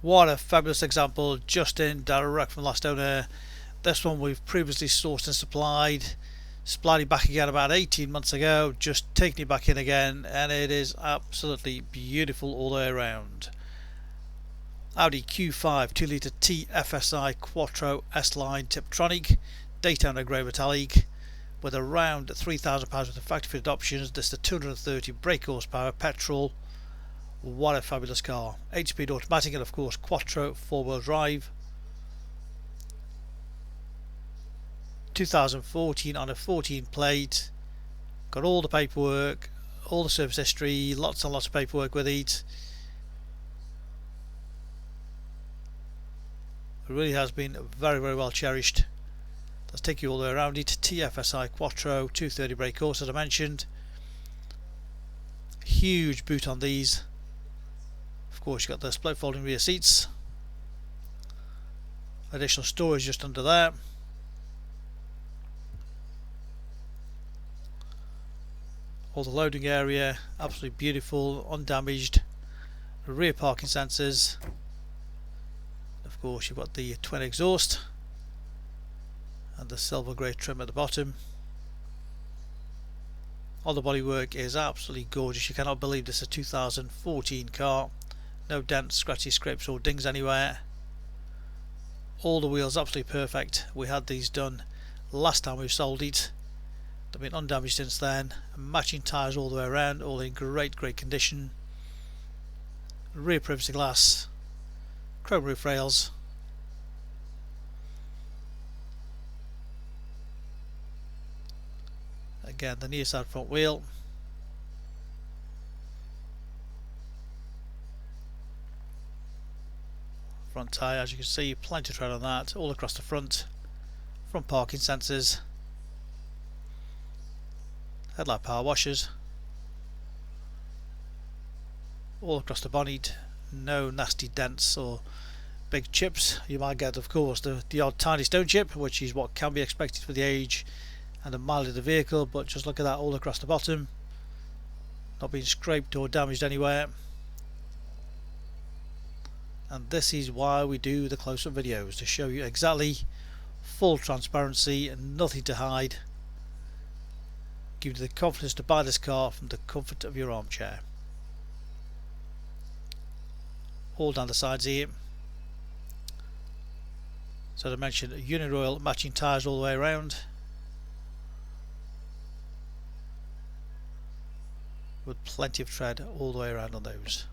What a fabulous example, just in, direct from last owner. This one we've previously sourced and supplied it back again about 18 months ago, just taking it back in again, and it is absolutely beautiful all the way around. Audi Q5 2.0 TFSI Quattro S-Line Tiptronic Daytona Grey Metallic with around £3,000 worth of factory fitted options. This is the 230 brake horsepower petrol. What a fabulous car. 8-speed automatic and of course Quattro 4-wheel drive. 2014 on a 14 plate. Got all the paperwork, all the service history, lots and lots of paperwork with it. It really has been very well cherished. Let's take you all the way around it. TFSI Quattro 230 brake horse, as I mentioned. Huge boot on these. Of course, you've got the split folding rear seats. Additional storage just under there. All the loading area, absolutely beautiful, undamaged. Rear parking sensors. Of course, you've got the twin exhaust and the silver grey trim at the bottom. All the bodywork is absolutely gorgeous. You cannot believe this is a 2014 car. No dents, scratches, scrapes or dings anywhere. All the wheels absolutely perfect. We had these done last time we sold it. They've been undamaged since then. Matching tyres all the way around, all in great condition. Rear privacy glass, chrome roof rails. Again, the near side front wheel. Front tyre, as you can see, plenty of tread on that, all across the front. Front parking sensors. Headlight power washers. All across the bonnet. No nasty dents or big chips. You might get, of course, the odd tiny stone chip, which is what can be expected for the age and the mileage of the vehicle, but just look at that all across the bottom. Not being scraped or damaged anywhere. And this is why we do the close-up videos, to show you exactly full transparency and nothing to hide. Give you the confidence to buy this car from the comfort of your armchair. All down the sides here. So as I mentioned, Uniroyal matching tyres all the way around, with plenty of tread all the way around on those.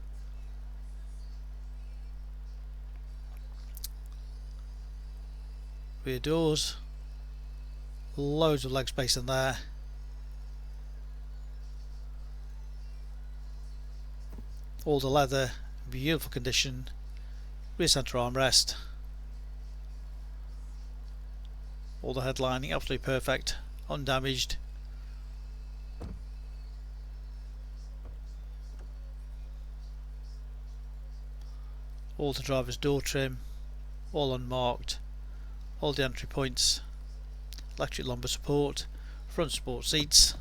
Rear doors, loads of leg space in there. All the leather, beautiful condition. Rear centre armrest. All the headlining absolutely perfect, undamaged. All the driver's door trim, all unmarked. All the entry points, electric lumbar support, front sport seats.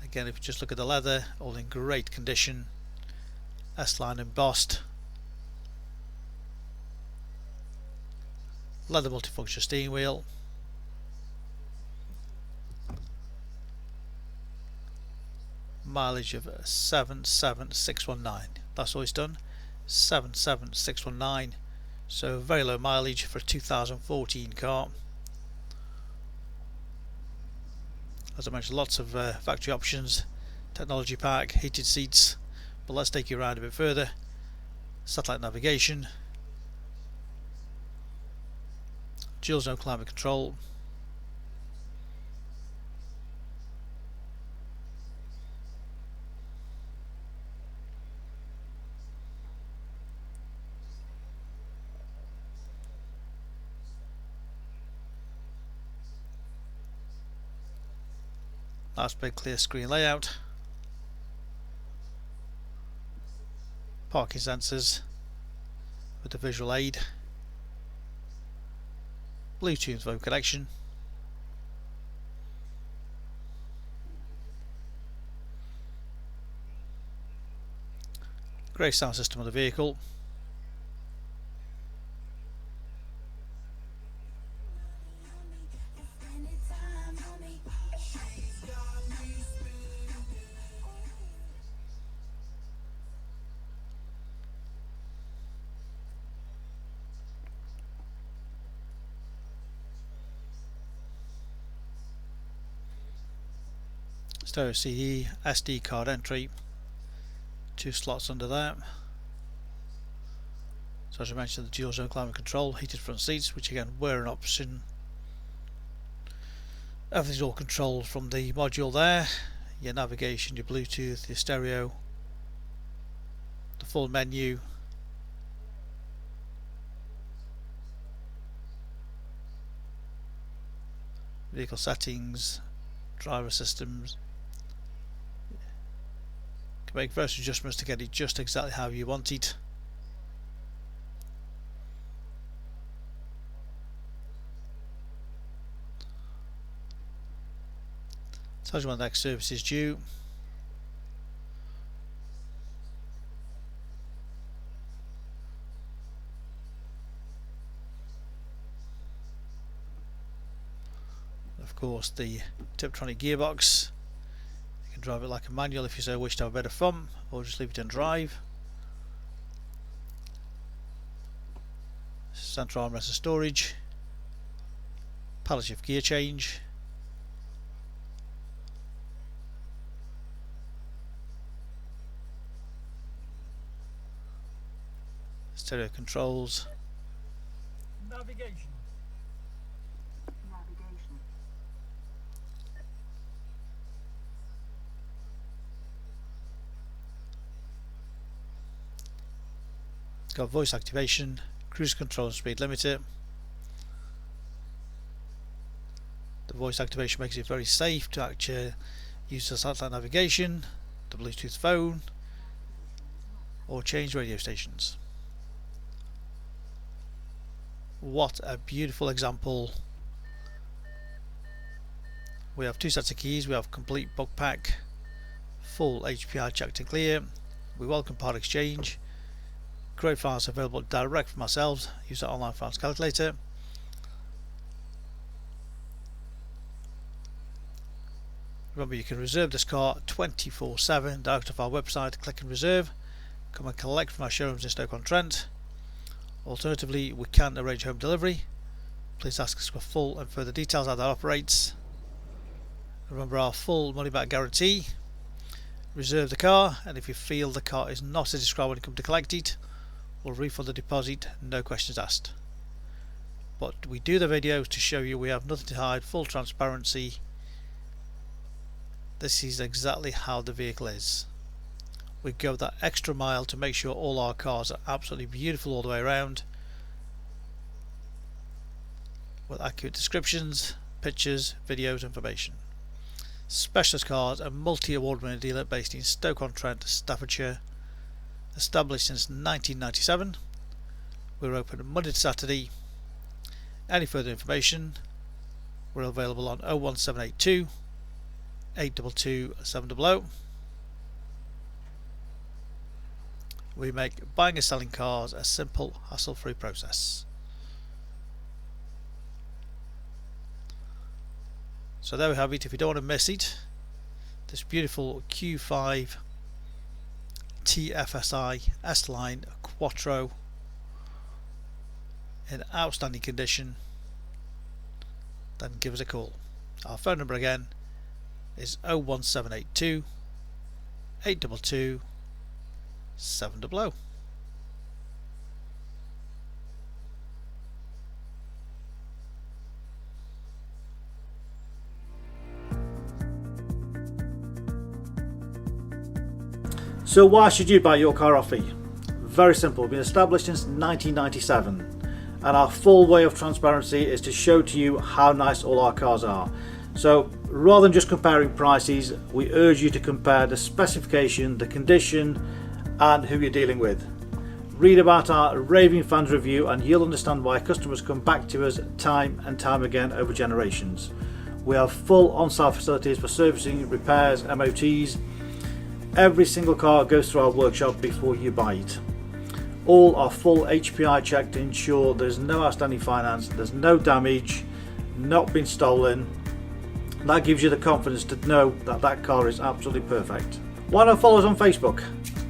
Again, if you just look at the leather, all in great condition. S-line embossed. Leather multifunction steering wheel. Mileage of 77619. That's all it's done. 77619. So very low mileage for a 2014 car. As I mentioned, lots of factory options, technology pack, heated seats. But let's take you around a bit further. Satellite navigation, dual zone climate control, nice big clear screen layout, parking sensors with the visual aid, Bluetooth phone connection, Great sound system of the vehicle. Stereo CD, SD card entry, 2 slots under that. So as I mentioned, the dual zone climate control, heated front seats, which again were an option. Everything's all controlled from the module there. Your navigation, your Bluetooth, your stereo, the full menu, vehicle settings, driver systems. You can make various adjustments to get it just exactly how you want it. Tells you when the next service is due. Of course, the Tiptronic gearbox. You can drive it like a manual if you so wish to have a bit of fun, or just leave it in drive. Central armrest and storage. Paddle shift gear change. Stereo controls. Navigation. It's got voice activation, cruise control and speed limiter. The voice activation makes it very safe to actually use the satellite navigation, the Bluetooth phone, or change radio stations. What a beautiful example. We have 2 sets of keys, we have complete book pack, full HPI checked and clear, we welcome part exchange, great files available direct from ourselves, use our online files calculator. Remember, you can reserve this car 24/7 direct off our website. Click and reserve, come and collect from our showrooms in Stoke-on-Trent. Alternatively, we can arrange home delivery. Please ask us for full and further details how that operates. Remember our full money back guarantee. Reserve the car, and if you feel the car is not as described when you come to collect it, we'll refund the deposit, no questions asked. But we do the videos to show you we have nothing to hide, full transparency. This is exactly how the vehicle is. We go that extra mile to make sure all our cars are absolutely beautiful all the way around, with accurate descriptions, pictures, videos, information. Specialist Cars, a multi-award winning dealer based in Stoke-on-Trent, Staffordshire, established since 1997. We're open Monday to Saturday. Any further information, we're available on 01782 822 700. We make buying and selling cars a simple, hassle-free process. So there we have it. If you don't want to miss it, this beautiful Q5 TFSI S-Line Quattro in outstanding condition, then give us a call. Our phone number again is 01782 822 700. So why should you buy your car off me? Very simple. We've been established since 1997, and our full way of transparency is to show to you how nice all our cars are. So rather than just comparing prices, we urge you to compare the specification, the condition, and who you're dealing with. Read about our raving fans review and you'll understand why customers come back to us time and time again over generations. We have full on-site facilities for servicing, repairs, MOTs. Every single car goes through our workshop before you buy it. All are full HPI checked to ensure there's no outstanding finance, there's no damage, not been stolen. That gives you the confidence to know that that car is absolutely perfect. Why not follow us on Facebook?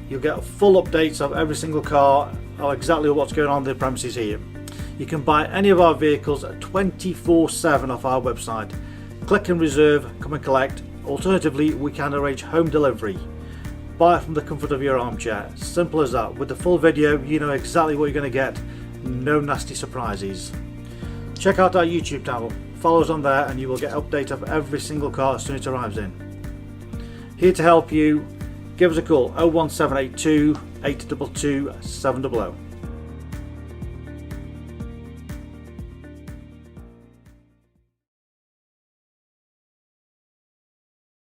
You'll get full updates of every single car, or exactly what's going on in the premises here. You can buy any of our vehicles 24/7 off our website. Click and reserve, come and collect. Alternatively, we can arrange home delivery. Buy it from the comfort of your armchair. Simple as that. With the full video, you know exactly what you're going to get. No nasty surprises. Check out our YouTube channel. Follow us on there and you will get updates of every single car as soon as it arrives in. Here to help you. Give us a call 01782 822 700.